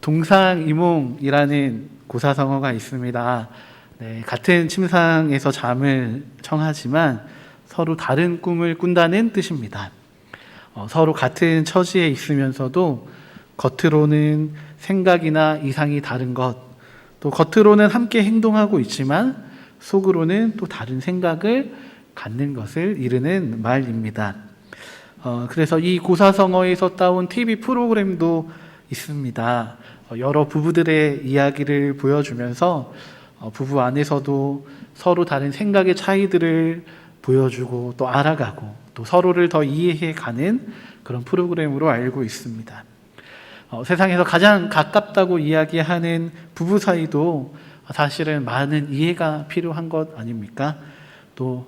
동상이몽이라는 고사성어가 있습니다. 네, 같은 침상에서 잠을 청하지만 서로 다른 꿈을 꾼다는 뜻입니다. 서로 같은 처지에 있으면서도 겉으로는 생각이나 이상이 다른 것, 또 겉으로는 함께 행동하고 있지만 속으로는 또 다른 생각을 갖는 것을 이르는 말입니다. 그래서 이 고사성어에서 따온 TV 프로그램도 있습니다. 여러 부부들의 이야기를 보여주면서 부부 안에서도 서로 다른 생각의 차이들을 보여주고 또 알아가고 또 서로를 더 이해해가는 그런 프로그램으로 알고 있습니다. 세상에서 가장 가깝다고 이야기하는 부부 사이도 사실은 많은 이해가 필요한 것 아닙니까? 또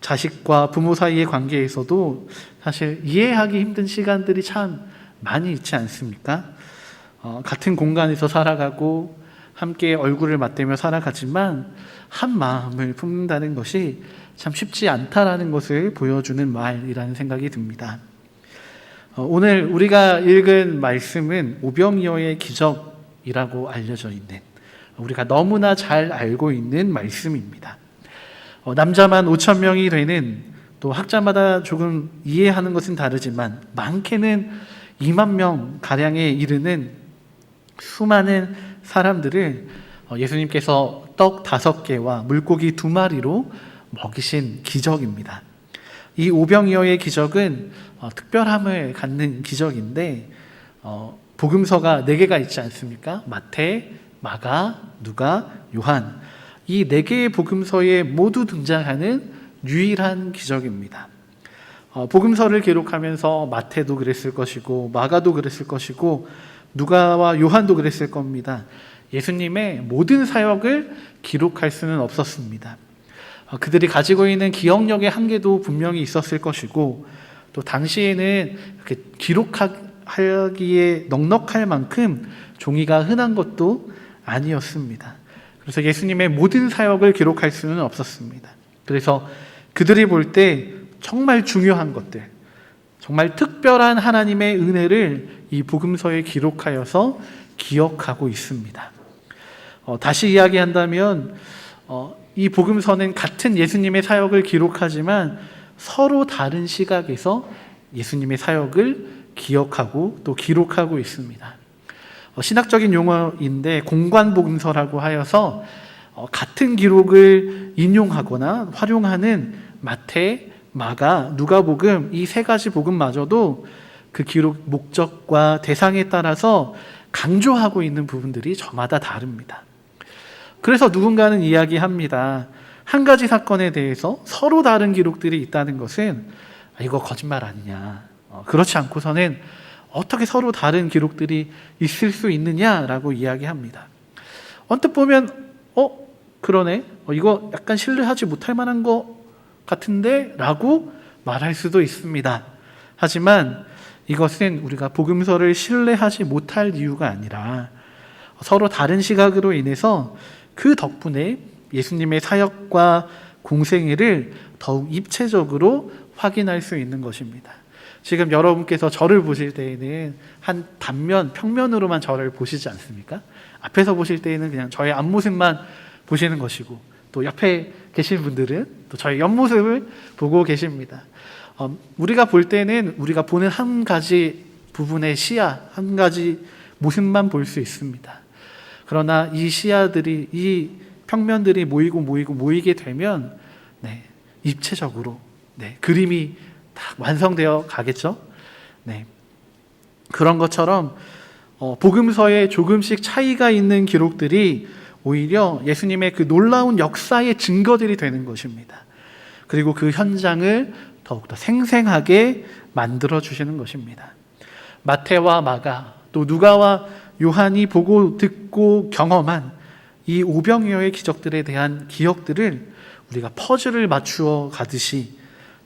자식과 부모 사이의 관계에서도 사실 이해하기 힘든 시간들이 참 많이 있지 않습니까? 같은 공간에서 살아가고 함께 얼굴을 맞대며 살아가지만 한 마음을 품는다는 것이 참 쉽지 않다라는 것을 보여주는 말이라는 생각이 듭니다. 오늘 우리가 읽은 말씀은 오병이어의 기적이라고 알려져 있는, 우리가 너무나 잘 알고 있는 말씀입니다. 남자만 5천 명이 되는, 또 학자마다 조금 이해하는 것은 다르지만 많게는 2만 명 가량에 이르는 수많은 사람들을 예수님께서 떡 5개와 물고기 2마리로 먹이신 기적입니다. 이 오병이어의 기적은 특별함을 갖는 기적인데 복음서가 4개가 있지 않습니까? 마태, 마가, 누가, 요한. 이 4개의 복음서에 모두 등장하는 유일한 기적입니다. 복음서를 기록하면서 마태도 그랬을 것이고 마가도 그랬을 것이고 누가와 요한도 그랬을 겁니다. 예수님의 모든 사역을 기록할 수는 없었습니다. 그들이 가지고 있는 기억력의 한계도 분명히 있었을 것이고 또 당시에는 이렇게 기록하기에 넉넉할 만큼 종이가 흔한 것도 아니었습니다. 그래서 예수님의 모든 사역을 기록할 수는 없었습니다. 그래서 그들이 볼 때 정말 중요한 것들, 정말 특별한 하나님의 은혜를 이 복음서에 기록하여서 기억하고 있습니다. 다시 이야기한다면 이 복음서는 같은 예수님의 사역을 기록하지만 서로 다른 시각에서 예수님의 사역을 기억하고 또 기록하고 있습니다. 신학적인 용어인데 공관복음서라고 하여서 같은 기록을 인용하거나 활용하는 마태, 마가, 누가복음 이 3가지 복음마저도 그 기록 목적과 대상에 따라서 강조하고 있는 부분들이 저마다 다릅니다. 그래서 누군가는 이야기합니다. 한 가지 사건에 대해서 서로 다른 기록들이 있다는 것은 이거 거짓말 아니냐. 그렇지 않고서는 어떻게 서로 다른 기록들이 있을 수 있느냐라고 이야기합니다. 언뜻 보면 그러네. 이거 약간 신뢰하지 못할 만한 것 같은데 라고 말할 수도 있습니다. 하지만 이것은 우리가 복음서를 신뢰하지 못할 이유가 아니라 서로 다른 시각으로 인해서 그 덕분에 예수님의 사역과 공생애를 더욱 입체적으로 확인할 수 있는 것입니다. 지금 여러분께서 저를 보실 때에는 한 단면, 평면으로만 저를 보시지 않습니까? 앞에서 보실 때에는 그냥 저의 앞모습만 보시는 것이고 또 옆에 계신 분들은 또 저의 옆모습을 보고 계십니다. 우리가 볼 때는 우리가 보는 한 가지 부분의 시야, 한 가지 모습만 볼 수 있습니다. 그러나 이 시야들이, 이 평면들이 모이게 되면 입체적으로 그림이 딱 완성되어 가겠죠. 그런 것처럼 복음서에 조금씩 차이가 있는 기록들이 오히려 예수님의 그 놀라운 역사의 증거들이 되는 것입니다. 그리고 그 현장을 더욱더 생생하게 만들어 주시는 것입니다. 마태와 마가, 또 누가와 요한이 보고 듣고 경험한 이 오병이어의 기적들에 대한 기억들을 우리가 퍼즐을 맞추어 가듯이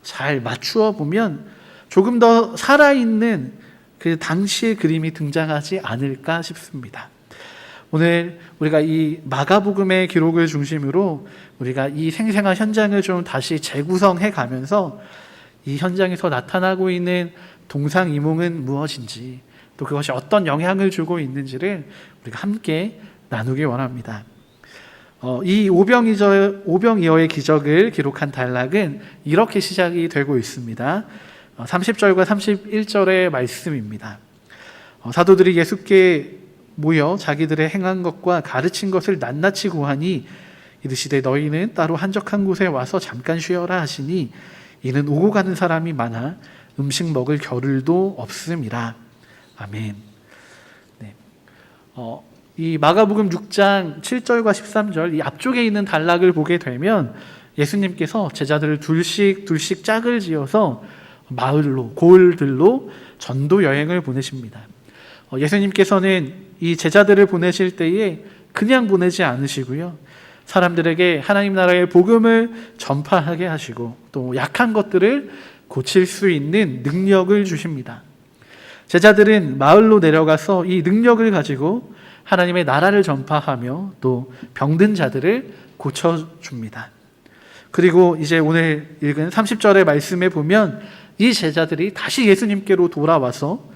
잘 맞추어 보면 조금 더 살아있는 그 당시의 그림이 등장하지 않을까 싶습니다. 오늘 우리가 이 마가복음의 기록을 중심으로 우리가 이 생생한 현장을 좀 다시 재구성해 가면서 이 현장에서 나타나고 있는 동상이몽은 무엇인지, 또 또 그것이 어떤 영향을 주고 있는지를 우리가 함께 나누기 원합니다. 이 오병이어의 기적을 기록한 단락은 이렇게 시작이 되고 있습니다. 30절과 31절의 말씀입니다. 사도들이 예수께 모여 자기들의 행한 것과 가르친 것을 낱낱이 고하니 이르시되 너희는 따로 한적한 곳에 와서 잠깐 쉬어라 하시니 이는 오고 가는 사람이 많아 음식 먹을 겨를도 없음이라. 아멘. 네. 이 마가복음 6장 7절과 13절 이 앞쪽에 있는 단락을 보게 되면 예수님께서 제자들을 둘씩 짝을 지어서 마을로 고을들로 전도 여행을 보내십니다. 예수님께서는 이 제자들을 보내실 때에 그냥 보내지 않으시고요. 사람들에게 하나님 나라의 복음을 전파하게 하시고 또 약한 것들을 고칠 수 있는 능력을 주십니다. 제자들은 마을로 내려가서 이 능력을 가지고 하나님의 나라를 전파하며 또 병든 자들을 고쳐줍니다. 그리고 이제 오늘 읽은 30절의 말씀에 보면 이 제자들이 다시 예수님께로 돌아와서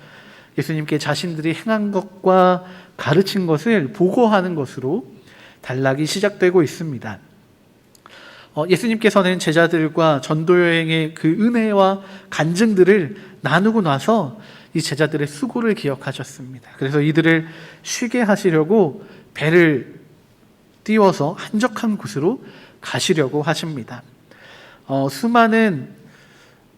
예수님께 자신들이 행한 것과 가르친 것을 보고하는 것으로 단락이 시작되고 있습니다. 예수님께서는 제자들과 전도여행의 그 은혜와 간증들을 나누고 나서 이 제자들의 수고를 기억하셨습니다. 그래서 이들을 쉬게 하시려고 배를 띄워서 한적한 곳으로 가시려고 하십니다. 수많은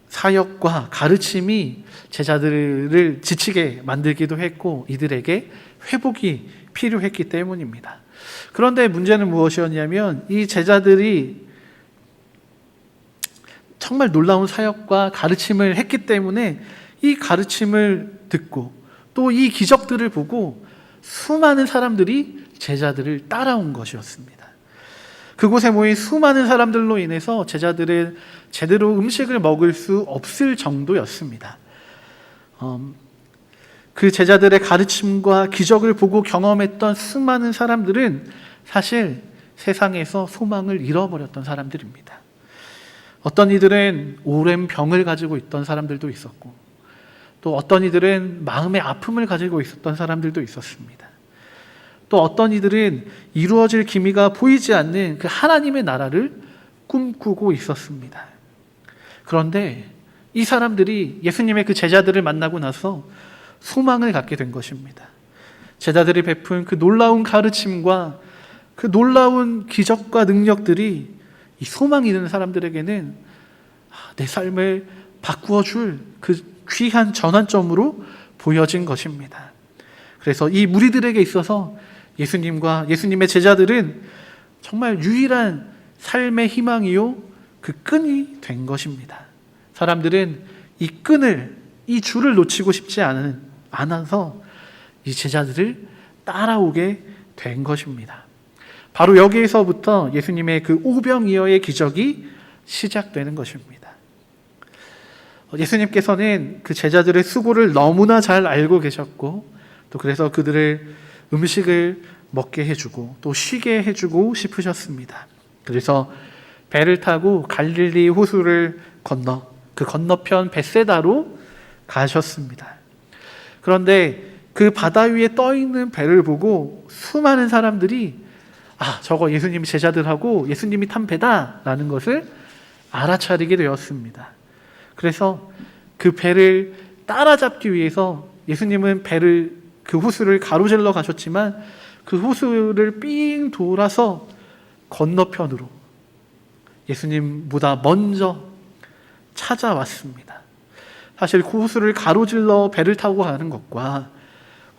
사역과 가르침이 제자들을 지치게 만들기도 했고 이들에게 회복이 필요했기 때문입니다. 그런데 문제는 무엇이었냐면 이 제자들이 정말 놀라운 사역과 가르침을 했기 때문에 이 가르침을 듣고 또 이 기적들을 보고 수많은 사람들이 제자들을 따라온 것이었습니다. 그곳에 모인 수많은 사람들로 인해서 제자들은 제대로 음식을 먹을 수 없을 정도였습니다. 그 제자들의 가르침과 기적을 보고 경험했던 수많은 사람들은 사실 세상에서 소망을 잃어버렸던 사람들입니다. 어떤 이들은 오랜 병을 가지고 있던 사람들도 있었고 또 어떤 이들은 마음의 아픔을 가지고 있었던 사람들도 있었습니다. 또 어떤 이들은 이루어질 기미가 보이지 않는 그 하나님의 나라를 꿈꾸고 있었습니다. 그런데 이 사람들이 예수님의 그 제자들을 만나고 나서 소망을 갖게 된 것입니다. 제자들이 베푼 그 놀라운 가르침과 그 놀라운 기적과 능력들이 이 소망이 있는 사람들에게는 내 삶을 바꾸어 줄 그 귀한 전환점으로 보여진 것입니다. 그래서 이 무리들에게 있어서 예수님과 예수님의 제자들은 정말 유일한 삶의 희망이요 그 끈이 된 것입니다. 사람들은 이 줄을 놓치고 싶지 않아서 이 제자들을 따라오게 된 것입니다. 바로 여기에서부터 예수님의 그 오병이어의 기적이 시작되는 것입니다. 예수님께서는 그 제자들의 수고를 너무나 잘 알고 계셨고 또 그래서 그들을 음식을 먹게 해주고 또 쉬게 해주고 싶으셨습니다. 그래서 배를 타고 갈릴리 호수를 건너 그 건너편 벳세다로 가셨습니다. 그런데 그 바다 위에 떠 있는 배를 보고 수많은 사람들이 저거 예수님 제자들하고 예수님이 탄 배다라는 것을 알아차리게 되었습니다. 그래서 그 배를 따라잡기 위해서 예수님은 그 호수를 가로질러 가셨지만 그 호수를 삥 돌아서 건너편으로 예수님보다 먼저 찾아왔습니다. 사실 그 호수를 가로질러 배를 타고 가는 것과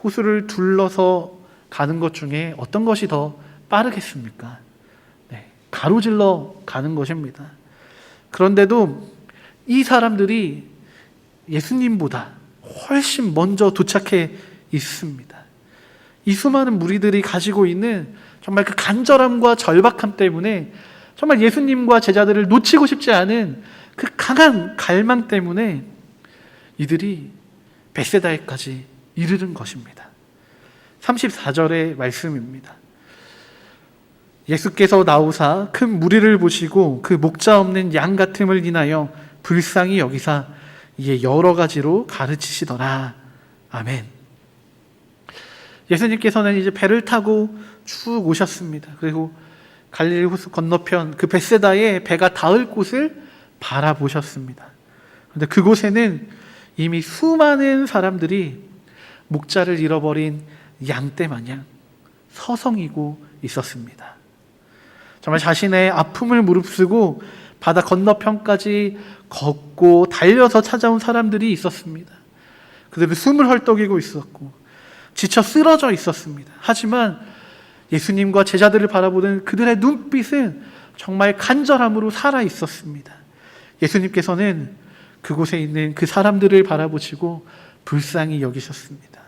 호수를 둘러서 가는 것 중에 어떤 것이 더 빠르겠습니까? 가로질러 가는 것입니다. 그런데도 이 사람들이 예수님보다 훨씬 먼저 도착해 있습니다. 이 수많은 무리들이 가지고 있는 정말 그 간절함과 절박함 때문에 정말 예수님과 제자들을 놓치고 싶지 않은 그 강한 갈망 때문에 이들이 벳세다에까지 이르는 것입니다. 34절의 말씀입니다. 예수께서 나오사 큰 무리를 보시고 그 목자 없는 양 같음을 인하여 불쌍히 여기사 이에 여러 가지로 가르치시더라. 아멘. 예수님께서는 이제 배를 타고 쭉 오셨습니다. 그리고 갈릴리 호수 건너편 그 벳세다에 배가 닿을 곳을 바라보셨습니다. 그런데 그곳에는 이미 수많은 사람들이 목자를 잃어버린 양떼 마냥 서성이고 있었습니다. 정말 자신의 아픔을 무릅쓰고 바다 건너편까지 걷고 달려서 찾아온 사람들이 있었습니다. 그들은 숨을 헐떡이고 있었고 지쳐 쓰러져 있었습니다. 하지만 예수님과 제자들을 바라보는 그들의 눈빛은 정말 간절함으로 살아 있었습니다. 예수님께서는 그곳에 있는 그 사람들을 바라보시고 불쌍히 여기셨습니다.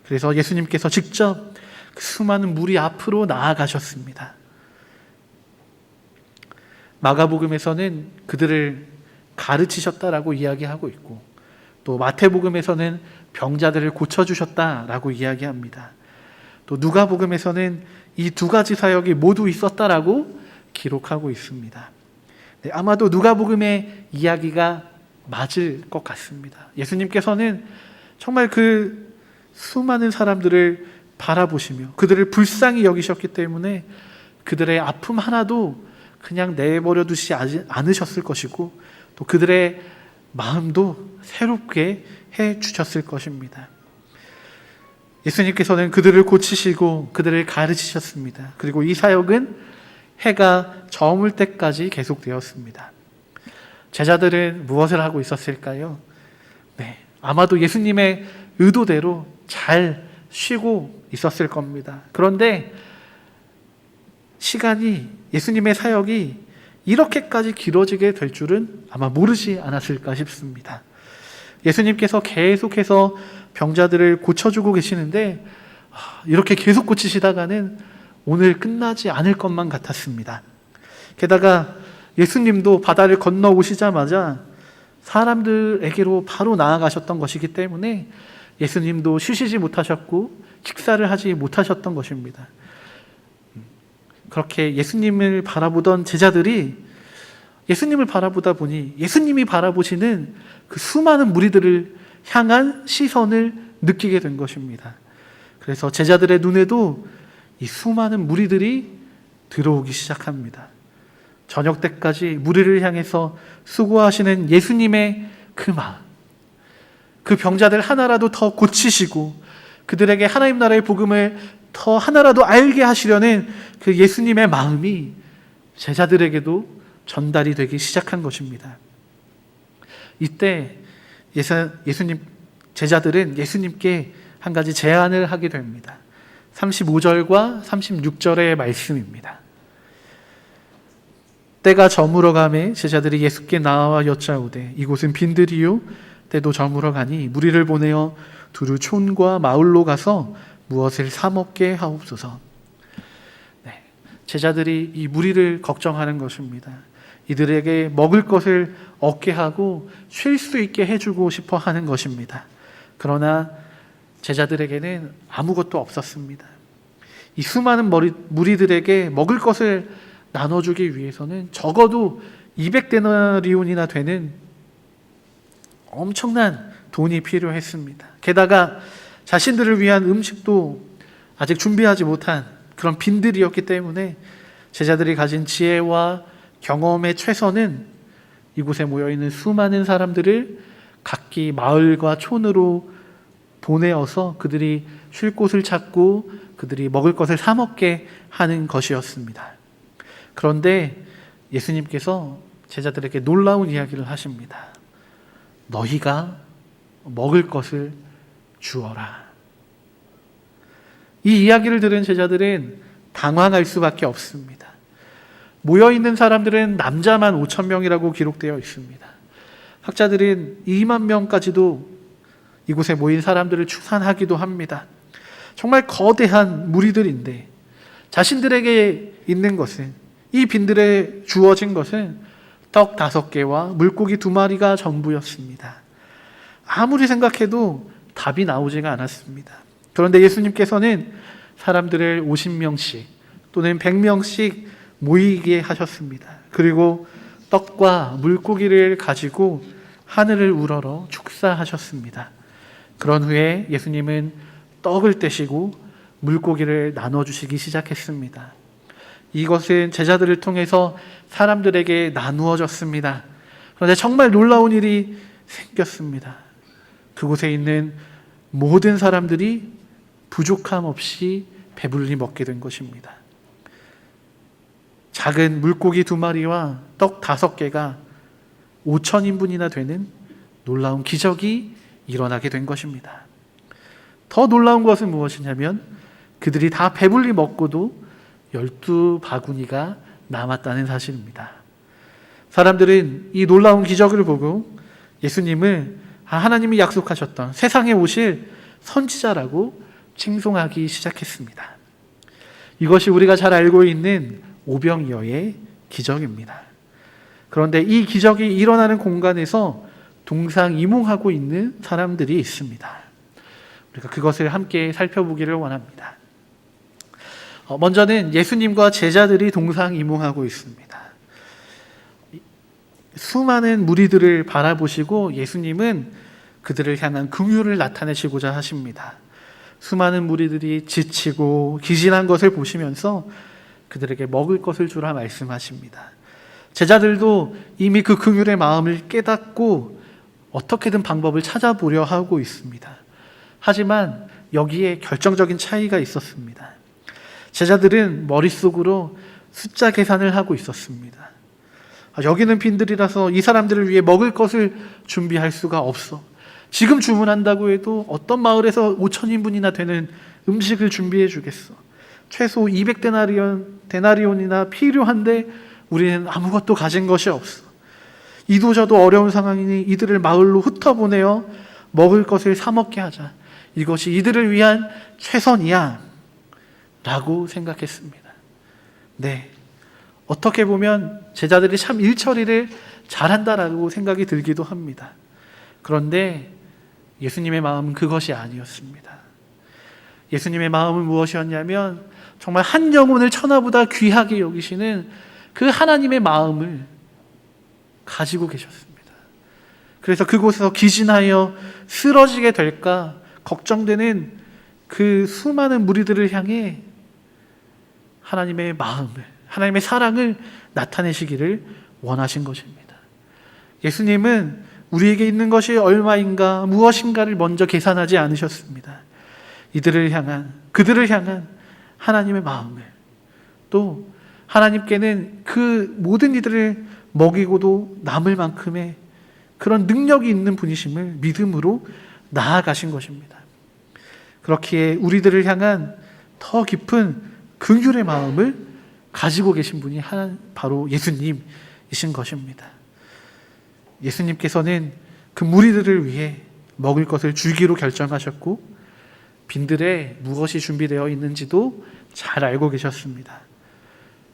그래서 예수님께서 직접 그 수많은 무리 앞으로 나아가셨습니다. 마가복음에서는 그들을 가르치셨다라고 이야기하고 있고, 또 마태복음에서는 병자들을 고쳐주셨다라고 이야기합니다. 또 누가복음에서는 이 두 가지 사역이 모두 있었다라고 기록하고 있습니다. 네, 아마도 누가복음의 이야기가 맞을 것 같습니다. 예수님께서는 정말 그 수많은 사람들을 바라보시며 그들을 불쌍히 여기셨기 때문에 그들의 아픔 하나도 그냥 내버려 두시지 않으셨을 것이고, 또 그들의 마음도 새롭게 해 주셨을 것입니다. 예수님께서는 그들을 고치시고 그들을 가르치셨습니다. 그리고 이 사역은 해가 저물 때까지 계속되었습니다. 제자들은 무엇을 하고 있었을까요? 네, 아마도 예수님의 의도대로 잘 쉬고 있었을 겁니다. 그런데 시간이, 예수님의 사역이 이렇게까지 길어지게 될 줄은 아마 모르지 않았을까 싶습니다. 예수님께서 계속해서 병자들을 고쳐주고 계시는데 이렇게 계속 고치시다가는 오늘 끝나지 않을 것만 같았습니다. 게다가 예수님도 바다를 건너오시자마자 사람들에게로 바로 나아가셨던 것이기 때문에 예수님도 쉬시지 못하셨고 식사를 하지 못하셨던 것입니다. 그렇게 예수님을 바라보던 제자들이 예수님을 바라보다 보니 예수님이 바라보시는 그 수많은 무리들을 향한 시선을 느끼게 된 것입니다. 그래서 제자들의 눈에도 이 수많은 무리들이 들어오기 시작합니다. 저녁 때까지 무리를 향해서 수고하시는 예수님의 그 마음, 그 병자들 하나라도 더 고치시고 그들에게 하나님 나라의 복음을 더 하나라도 알게 하시려는 그 예수님의 마음이 제자들에게도 전달이 되기 시작한 것입니다. 이때 예수님 제자들은 예수님께 한 가지 제안을 하게 됩니다. 35절과 36절의 말씀입니다. 때가 저물어 가매 제자들이 예수께 나와 여짜오되 이곳은 빈들이요 때도 저물어 가니 무리를 보내어 두루 촌과 마을로 가서 무엇을 사 먹게 하옵소서. 네, 제자들이 이 무리를 걱정하는 것입니다. 이들에게 먹을 것을 얻게 하고 쉴 수 있게 해주고 싶어 하는 것입니다. 그러나 제자들에게는 아무것도 없었습니다. 이 수많은 무리들에게 먹을 것을 나눠주기 위해서는 적어도 200데나리온이나 되는 엄청난 돈이 필요했습니다. 게다가 자신들을 위한 음식도 아직 준비하지 못한 그런 빈들이었기 때문에 제자들이 가진 지혜와 경험의 최선은 이곳에 모여있는 수많은 사람들을 각기 마을과 촌으로 보내어서 그들이 쉴 곳을 찾고 그들이 먹을 것을 사 먹게 하는 것이었습니다. 그런데 예수님께서 제자들에게 놀라운 이야기를 하십니다. 너희가 먹을 것을 주어라. 이 이야기를 들은 제자들은 당황할 수밖에 없습니다. 모여있는 사람들은 남자만 5,000명이라고 기록되어 있습니다. 학자들은 2만 명까지도 이곳에 모인 사람들을 추산하기도 합니다. 정말 거대한 무리들인데 자신들에게 있는 것은, 이 빈들에 주어진 것은 떡 5개와 물고기 2마리가 전부였습니다. 아무리 생각해도 답이 나오지가 않았습니다. 그런데 예수님께서는 사람들을 50명씩 또는 100명씩 모이게 하셨습니다. 그리고 떡과 물고기를 가지고 하늘을 우러러 축사하셨습니다. 그런 후에 예수님은 떡을 떼시고 물고기를 나눠주시기 시작했습니다. 이것은 제자들을 통해서 사람들에게 나누어졌습니다. 그런데 정말 놀라운 일이 생겼습니다. 그곳에 있는 모든 사람들이 부족함 없이 배불리 먹게 된 것입니다. 작은 물고기 2마리와 떡 5개가 5,000인분이나 되는 놀라운 기적이 일어나게 된 것입니다. 더 놀라운 것은 무엇이냐면 그들이 다 배불리 먹고도 12바구니가 남았다는 사실입니다. 사람들은 이 놀라운 기적을 보고 예수님을 하나님이 약속하셨던 세상에 오실 선지자라고 칭송하기 시작했습니다. 이것이 우리가 잘 알고 있는 오병이어의 기적입니다. 그런데 이 기적이 일어나는 공간에서 동상이몽하고 있는 사람들이 있습니다. 우리가 그것을 함께 살펴보기를 원합니다. 먼저는 예수님과 제자들이 동상이몽하고 있습니다. 수많은 무리들을 바라보시고 예수님은 그들을 향한 긍휼을 나타내시고자 하십니다. 수많은 무리들이 지치고 기진한 것을 보시면서 그들에게 먹을 것을 주라 말씀하십니다. 제자들도 이미 그 긍휼의 마음을 깨닫고 어떻게든 방법을 찾아보려 하고 있습니다. 하지만 여기에 결정적인 차이가 있었습니다. 제자들은 머릿속으로 숫자 계산을 하고 있었습니다. 여기는 빈들이라서 이 사람들을 위해 먹을 것을 준비할 수가 없어. 지금 주문한다고 해도 어떤 마을에서 5,000인분이나 되는 음식을 준비해 주겠어. 최소 200데나리온이나 필요한데 우리는 아무것도 가진 것이 없어. 이도저도 어려운 상황이니 이들을 마을로 흩어보내어 먹을 것을 사 먹게 하자. 이것이 이들을 위한 최선이야 라고 생각했습니다. 네, 어떻게 보면 제자들이 참 일처리를 잘한다라고 생각이 들기도 합니다. 그런데 예수님의 마음은 그것이 아니었습니다. 예수님의 마음은 무엇이었냐면 정말 한 영혼을 천하보다 귀하게 여기시는 그 하나님의 마음을 가지고 계셨습니다. 그래서 그곳에서 기진하여 쓰러지게 될까 걱정되는 그 수많은 무리들을 향해 하나님의 마음을, 하나님의 사랑을 나타내시기를 원하신 것입니다. 예수님은 우리에게 있는 것이 얼마인가, 무엇인가를 먼저 계산하지 않으셨습니다. 그들을 향한 하나님의 마음을, 또 하나님께는 그 모든 이들을 먹이고도 남을 만큼의 그런 능력이 있는 분이심을 믿음으로 나아가신 것입니다. 그렇기에 우리들을 향한 더 깊은 긍휼의 마음을 가지고 계신 분이 바로 예수님이신 것입니다. 예수님께서는 그 무리들을 위해 먹을 것을 주기로 결정하셨고 빈들에 무엇이 준비되어 있는지도 잘 알고 계셨습니다.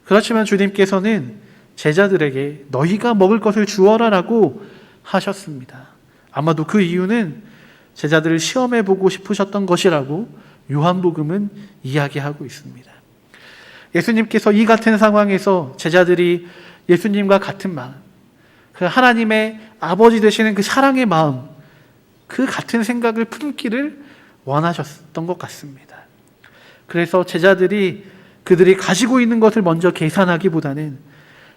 그렇지만 주님께서는 제자들에게 너희가 먹을 것을 주어라라고 하셨습니다. 아마도 그 이유는 제자들을 시험해 보고 싶으셨던 것이라고 요한복음은 이야기하고 있습니다. 예수님께서 이 같은 상황에서 제자들이 예수님과 같은 마음, 그 하나님의 아버지 되시는 그 사랑의 마음, 그 같은 생각을 품기를 원하셨던 것 같습니다. 그래서 제자들이 그들이 가지고 있는 것을 먼저 계산하기보다는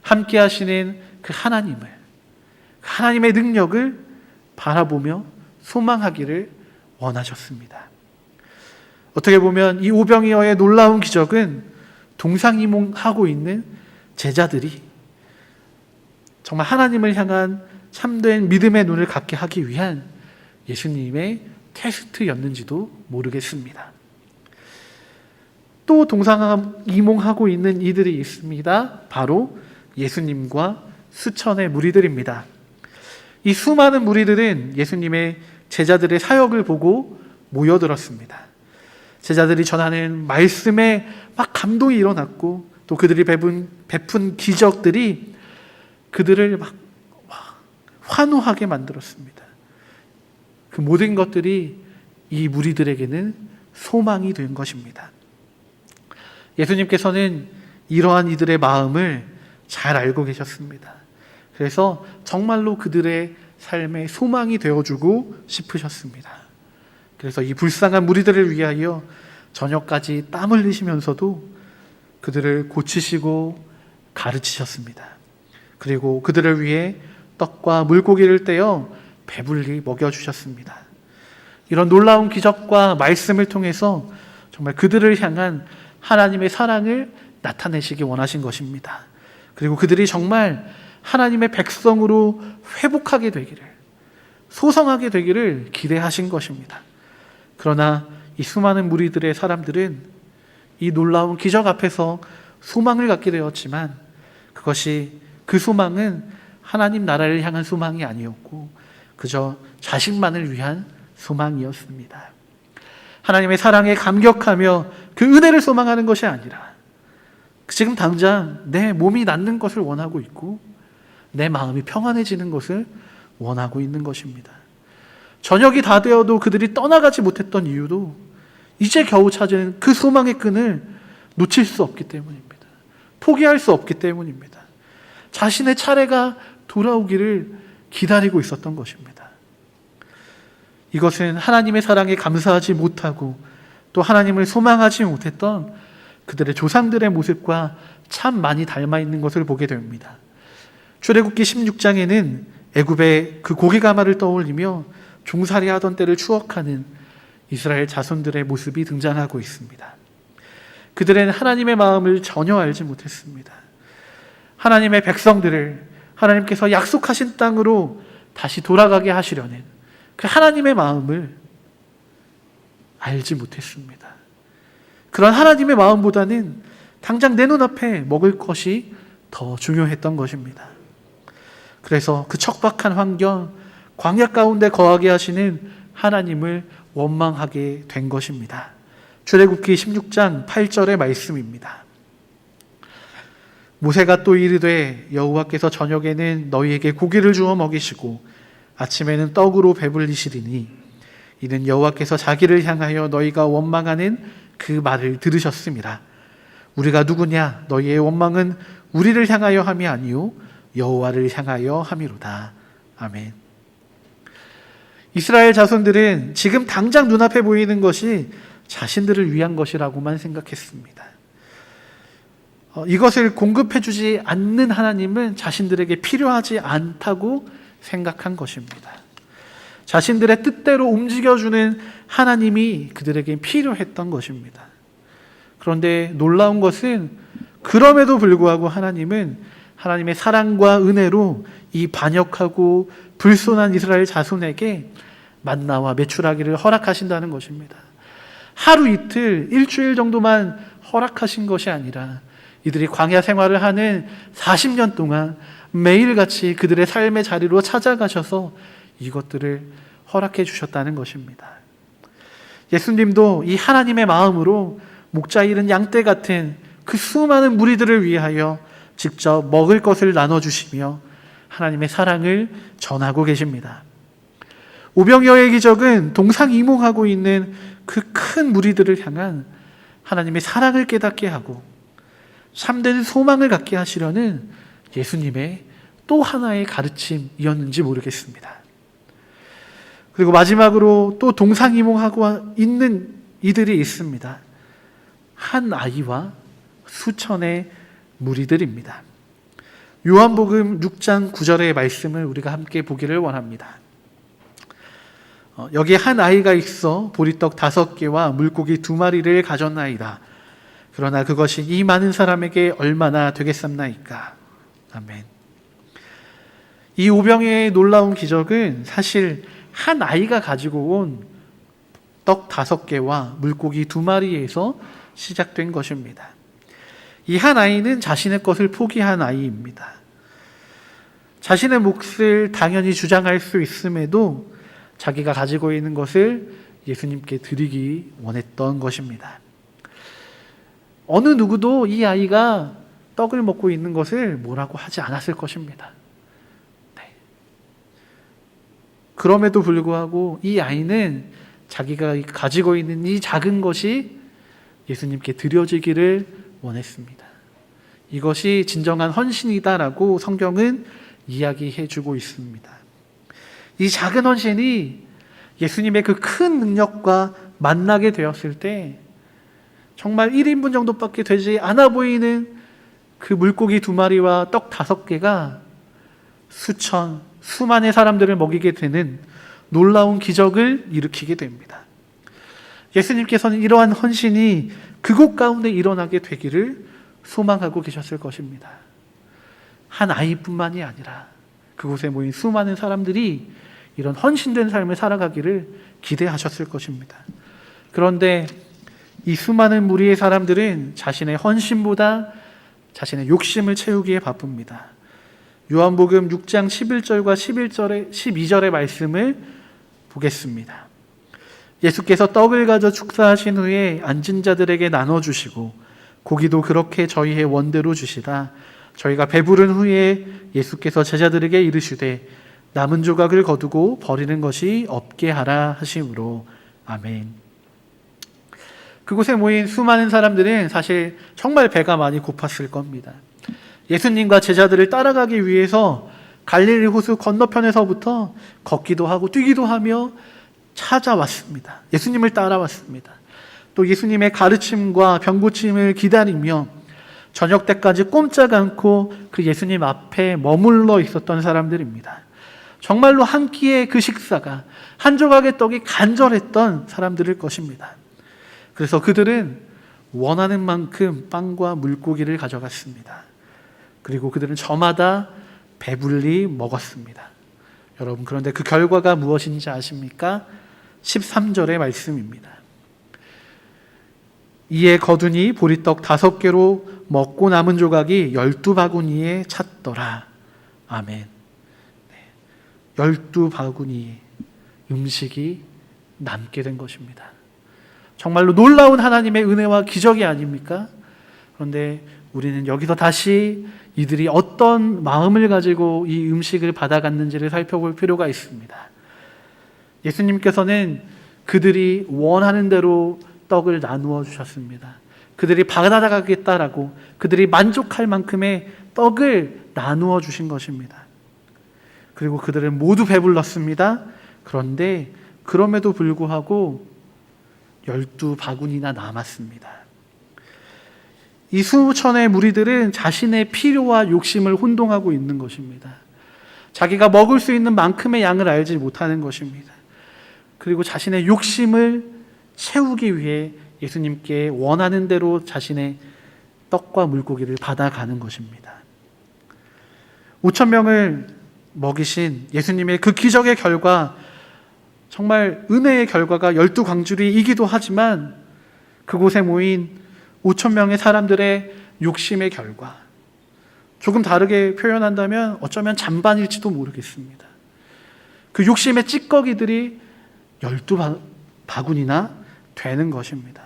함께 하시는 그 하나님의 능력을 바라보며 소망하기를 원하셨습니다. 어떻게 보면 이 오병이어의 놀라운 기적은 동상이몽하고 있는 제자들이 정말 하나님을 향한 참된 믿음의 눈을 갖게 하기 위한 예수님의 테스트였는지도 모르겠습니다. 또 동상이몽하고 있는 이들이 있습니다. 바로 예수님과 수천의 무리들입니다. 이 수많은 무리들은 예수님의 제자들의 사역을 보고 모여들었습니다. 제자들이 전하는 말씀에 막 감동이 일어났고 또 그들이 베푼 기적들이 그들을 막 환호하게 만들었습니다. 그 모든 것들이 이 무리들에게는 소망이 된 것입니다. 예수님께서는 이러한 이들의 마음을 잘 알고 계셨습니다. 그래서 정말로 그들의 삶에 소망이 되어주고 싶으셨습니다. 그래서 이 불쌍한 무리들을 위하여 저녁까지 땀 흘리시면서도 그들을 고치시고 가르치셨습니다. 그리고 그들을 위해 떡과 물고기를 떼어 배불리 먹여주셨습니다. 이런 놀라운 기적과 말씀을 통해서 정말 그들을 향한 하나님의 사랑을 나타내시기 원하신 것입니다. 그리고 그들이 정말 하나님의 백성으로 회복하게 되기를, 소성하게 되기를 기대하신 것입니다. 그러나 이 수많은 무리들의 사람들은 이 놀라운 기적 앞에서 소망을 갖게 되었지만 그 소망은 하나님 나라를 향한 소망이 아니었고 그저 자신만을 위한 소망이었습니다. 하나님의 사랑에 감격하며 그 은혜를 소망하는 것이 아니라 지금 당장 내 몸이 낫는 것을 원하고 있고 내 마음이 평안해지는 것을 원하고 있는 것입니다. 저녁이 다 되어도 그들이 떠나가지 못했던 이유도 이제 겨우 찾은 그 소망의 끈을 놓칠 수 없기 때문입니다. 포기할 수 없기 때문입니다. 자신의 차례가 돌아오기를 기다리고 있었던 것입니다. 이것은 하나님의 사랑에 감사하지 못하고 또 하나님을 소망하지 못했던 그들의 조상들의 모습과 참 많이 닮아 있는 것을 보게 됩니다. 출애굽기 16장에는 애굽의 그 고기 가마를 떠올리며 종살이 하던 때를 추억하는 이스라엘 자손들의 모습이 등장하고 있습니다. 그들은 하나님의 마음을 전혀 알지 못했습니다. 하나님의 백성들을 하나님께서 약속하신 땅으로 다시 돌아가게 하시려는 그 하나님의 마음을 알지 못했습니다. 그런 하나님의 마음보다는 당장 내 눈앞에 먹을 것이 더 중요했던 것입니다. 그래서 그 척박한 환경, 광야 가운데 거하게 하시는 하나님을 원망하게 된 것입니다. 출애굽기 16장 8절의 말씀입니다. 모세가 또 이르되 여호와께서 저녁에는 너희에게 고기를 주어 먹이시고 아침에는 떡으로 배불리시리니 이는 여호와께서 자기를 향하여 너희가 원망하는 그 말을 들으셨음이라. 우리가 누구냐? 너희의 원망은 우리를 향하여 함이 아니요 여호와를 향하여 함이로다. 아멘. 이스라엘 자손들은 지금 당장 눈앞에 보이는 것이 자신들을 위한 것이라고만 생각했습니다. 이것을 공급해 주지 않는 하나님은 자신들에게 필요하지 않다고 생각한 것입니다. 자신들의 뜻대로 움직여주는 하나님이 그들에게 필요했던 것입니다. 그런데 놀라운 것은 그럼에도 불구하고 하나님은 하나님의 사랑과 은혜로 이 반역하고 불손한 이스라엘 자손에게 만나와 메추라기를 허락하신다는 것입니다. 하루 이틀, 일주일 정도만 허락하신 것이 아니라 이들이 광야 생활을 하는 40년 동안 매일같이 그들의 삶의 자리로 찾아가셔서 이것들을 허락해 주셨다는 것입니다. 예수님도 이 하나님의 마음으로 목자 잃은 양떼 같은 그 수많은 무리들을 위하여 직접 먹을 것을 나눠주시며 하나님의 사랑을 전하고 계십니다. 오병이어의 기적은 동상이몽하고 있는 그 큰 무리들을 향한 하나님의 사랑을 깨닫게 하고 참된 소망을 갖게 하시려는 예수님의 또 하나의 가르침이었는지 모르겠습니다. 그리고 마지막으로 또 동상이몽하고 있는 이들이 있습니다. 한 아이와 수천의 무리들입니다. 요한복음 6장 9절의 말씀을 우리가 함께 보기를 원합니다. 여기에 한 아이가 있어 보리떡 5개와 물고기 2마리를 가졌나이다. 그러나 그것이 이 많은 사람에게 얼마나 되겠습나이까. 아멘. 이 오병이어의 놀라운 기적은 사실 한 아이가 가지고 온 떡 5개와 물고기 2마리에서 시작된 것입니다. 이 한 아이는 자신의 것을 포기한 아이입니다. 자신의 몫을 당연히 주장할 수 있음에도 자기가 가지고 있는 것을 예수님께 드리기 원했던 것입니다. 어느 누구도 이 아이가 떡을 먹고 있는 것을 뭐라고 하지 않았을 것입니다. 네. 그럼에도 불구하고 이 아이는 자기가 가지고 있는 이 작은 것이 예수님께 드려지기를 원했습니다. 이것이 진정한 헌신이다라고 성경은 이야기해주고 있습니다. 이 작은 헌신이 예수님의 그 큰 능력과 만나게 되었을 때 정말 1인분 정도밖에 되지 않아 보이는 그 물고기 2마리와 떡 5개가 수많은 사람들을 먹이게 되는 놀라운 기적을 일으키게 됩니다. 예수님께서는 이러한 헌신이 그곳 가운데 일어나게 되기를 소망하고 계셨을 것입니다. 한 아이뿐만이 아니라 그곳에 모인 수많은 사람들이 이런 헌신된 삶을 살아가기를 기대하셨을 것입니다. 그런데 이 수많은 무리의 사람들은 자신의 헌신보다 자신의 욕심을 채우기에 바쁩니다. 요한복음 6장 11절과 12절의 말씀을 보겠습니다. 예수께서 떡을 가져 축사하신 후에 앉은 자들에게 나눠주시고 고기도 그렇게 저희의 원대로 주시다. 저희가 배부른 후에 예수께서 제자들에게 이르시되 남은 조각을 거두고 버리는 것이 없게 하라 하심으로. 아멘. 그곳에 모인 수많은 사람들은 사실 정말 배가 많이 고팠을 겁니다. 예수님과 제자들을 따라가기 위해서 갈릴리 호수 건너편에서부터 걷기도 하고 뛰기도 하며 찾아왔습니다. 예수님을 따라왔습니다. 또 예수님의 가르침과 병고침을 기다리며 저녁 때까지 꼼짝 않고 그 예수님 앞에 머물러 있었던 사람들입니다. 정말로 한 끼의 그 식사가, 한 조각의 떡이 간절했던 사람들일 것입니다. 그래서 그들은 원하는 만큼 빵과 물고기를 가져갔습니다. 그리고 그들은 저마다 배불리 먹었습니다. 여러분, 그런데 그 결과가 무엇인지 아십니까? 13절의 말씀입니다. 이에 거두니 보리떡 5개로 먹고 남은 조각이 12바구니에 찼더라. 아멘. 12바구니의 음식이 남게 된 것입니다. 정말로 놀라운 하나님의 은혜와 기적이 아닙니까? 그런데 우리는 여기서 다시 이들이 어떤 마음을 가지고 이 음식을 받아갔는지를 살펴볼 필요가 있습니다. 예수님께서는 그들이 원하는 대로 떡을 나누어 주셨습니다. 그들이 받아가겠다라고, 그들이 만족할 만큼의 떡을 나누어 주신 것입니다. 그리고 그들은 모두 배불렀습니다. 그런데 그럼에도 불구하고 12바구니나 남았습니다. 이 수천의 무리들은 자신의 필요와 욕심을 혼동하고 있는 것입니다. 자기가 먹을 수 있는 만큼의 양을 알지 못하는 것입니다. 그리고 자신의 욕심을 채우기 위해 예수님께 원하는 대로 자신의 떡과 물고기를 받아가는 것입니다. 5,000명을 먹이신 예수님의 그 기적의 결과, 정말 은혜의 결과가 12광주리이기도 하지만 그곳에 모인 5,000명의 사람들의 욕심의 결과, 조금 다르게 표현한다면 어쩌면 잔반일지도 모르겠습니다. 그 욕심의 찌꺼기들이 12바구니나 되는 것입니다.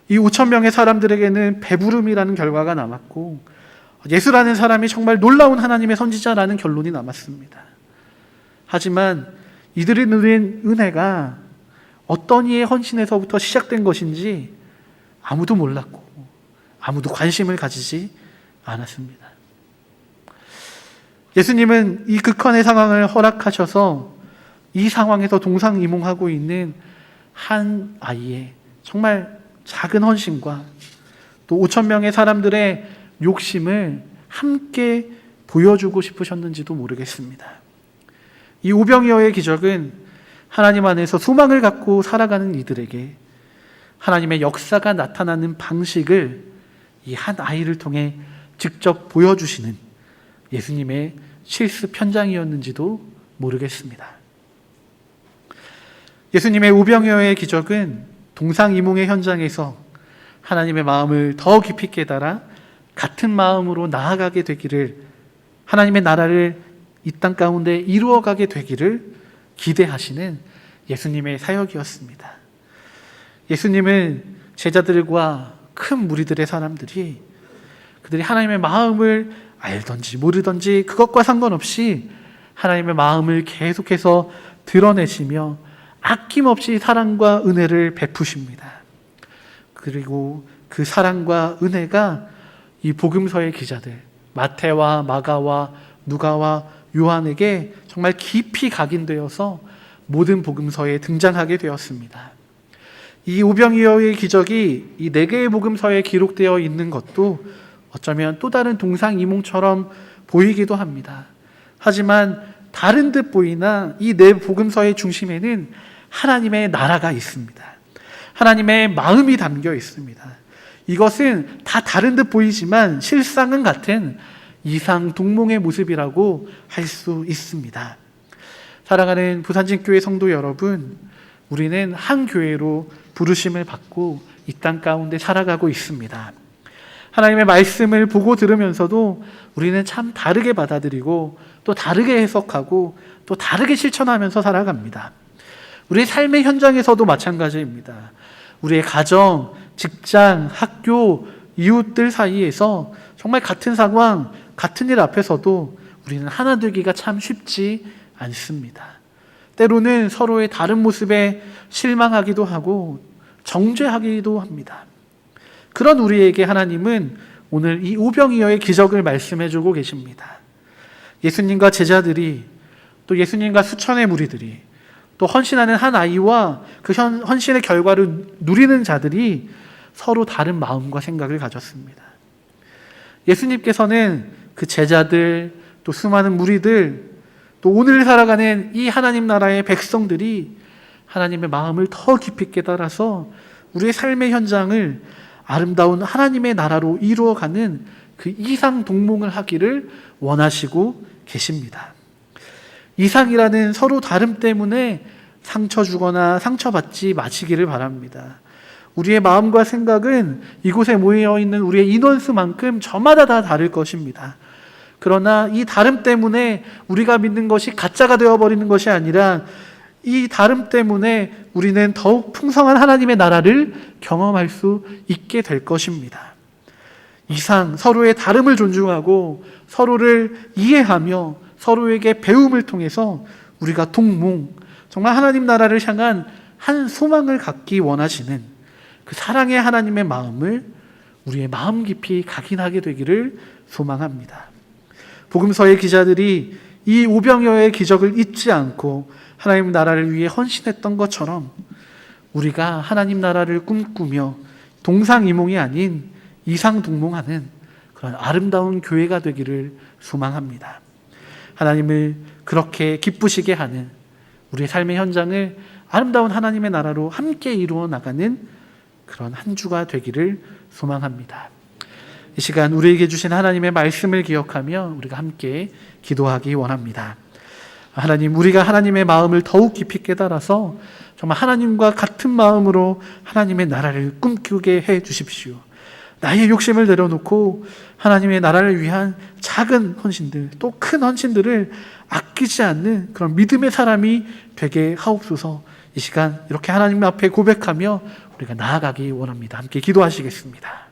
이 5,000명의 사람들에게는 배부름이라는 결과가 남았고, 예수라는 사람이 정말 놀라운 하나님의 선지자라는 결론이 남았습니다. 하지만 이들이 누린 은혜가 어떤 이의 헌신에서부터 시작된 것인지 아무도 몰랐고 아무도 관심을 가지지 않았습니다. 예수님은 이 극한의 상황을 허락하셔서 이 상황에서 동상이몽하고 있는 한 아이의 정말 작은 헌신과 또 5,000명의 사람들의 욕심을 함께 보여주고 싶으셨는지도 모르겠습니다. 이 오병이어의 기적은 하나님 안에서 소망을 갖고 살아가는 이들에게 하나님의 역사가 나타나는 방식을 이 한 아이를 통해 직접 보여주시는 예수님의 실습 현장이었는지도 모르겠습니다. 예수님의 오병이어의 기적은 동상이몽의 현장에서 하나님의 마음을 더 깊이 깨달아 같은 마음으로 나아가게 되기를, 하나님의 나라를 이 땅 가운데 이루어가게 되기를 기대하시는 예수님의 사역이었습니다. 예수님은 제자들과 큰 무리들의 사람들이 그들이 하나님의 마음을 알든지 모르든지 그것과 상관없이 하나님의 마음을 계속해서 드러내시며 아낌없이 사랑과 은혜를 베푸십니다. 그리고 그 사랑과 은혜가 이 복음서의 기자들 마태와 마가와 누가와 요한에게 정말 깊이 각인되어서 모든 복음서에 등장하게 되었습니다. 이 오병이어의 기적이 이 4개의 복음서에 기록되어 있는 것도 어쩌면 또 다른 동상이몽처럼 보이기도 합니다. 하지만 다른 듯 보이나 이 4복음서의 중심에는 하나님의 나라가 있습니다. 하나님의 마음이 담겨 있습니다. 이것은 다 다른 듯 보이지만 실상은 같은 이상동몽의 모습이라고 할 수 있습니다. 사랑하는 부산진교회 성도 여러분, 우리는 한 교회로 부르심을 받고 이 땅 가운데 살아가고 있습니다. 하나님의 말씀을 보고 들으면서도 우리는 참 다르게 받아들이고 또 다르게 해석하고 또 다르게 실천하면서 살아갑니다. 우리의 삶의 현장에서도 마찬가지입니다. 우리의 가정, 직장, 학교, 이웃들 사이에서 정말 같은 상황, 같은 일 앞에서도 우리는 하나 되기가 참 쉽지 않습니다. 때로는 서로의 다른 모습에 실망하기도 하고 정죄하기도 합니다. 그런 우리에게 하나님은 오늘 이 오병이어의 기적을 말씀해주고 계십니다. 예수님과 제자들이, 또 예수님과 수천의 무리들이, 또 헌신하는 한 아이와 그 헌신의 결과를 누리는 자들이 서로 다른 마음과 생각을 가졌습니다. 예수님께서는 그 제자들, 또 수많은 무리들, 또 오늘 살아가는 이 하나님 나라의 백성들이 하나님의 마음을 더 깊이 깨달아서 우리의 삶의 현장을 아름다운 하나님의 나라로 이루어가는 그 이상동몽을 하기를 원하시고 계십니다. 이상이라는 서로 다름 때문에 상처 주거나 상처받지 마시기를 바랍니다. 우리의 마음과 생각은 이곳에 모여 있는 우리의 인원수만큼 저마다 다 다를 것입니다. 그러나 이 다름 때문에 우리가 믿는 것이 가짜가 되어버리는 것이 아니라 이 다름 때문에 우리는 더욱 풍성한 하나님의 나라를 경험할 수 있게 될 것입니다. 이상, 서로의 다름을 존중하고 서로를 이해하며 서로에게 배움을 통해서 우리가 동몽, 정말 하나님 나라를 향한 한 소망을 갖기 원하시는 그 사랑의 하나님의 마음을 우리의 마음 깊이 각인하게 되기를 소망합니다. 복음서의 기자들이 이 오병이어의 기적을 잊지 않고 하나님 나라를 위해 헌신했던 것처럼 우리가 하나님 나라를 꿈꾸며 동상이몽이 아닌 이상동몽하는 그런 아름다운 교회가 되기를 소망합니다. 하나님을 그렇게 기쁘시게 하는 우리의 삶의 현장을 아름다운 하나님의 나라로 함께 이루어 나가는 그런 한 주가 되기를 소망합니다. 이 시간 우리에게 주신 하나님의 말씀을 기억하며 우리가 함께 기도하기 원합니다. 하나님, 우리가 하나님의 마음을 더욱 깊이 깨달아서 정말 하나님과 같은 마음으로 하나님의 나라를 꿈꾸게 해 주십시오. 나의 욕심을 내려놓고 하나님의 나라를 위한 작은 헌신들, 또 큰 헌신들을 아끼지 않는 그런 믿음의 사람이 되게 하옵소서. 이 시간 이렇게 하나님 앞에 고백하며 우리가 나아가기 원합니다. 함께 기도하시겠습니다.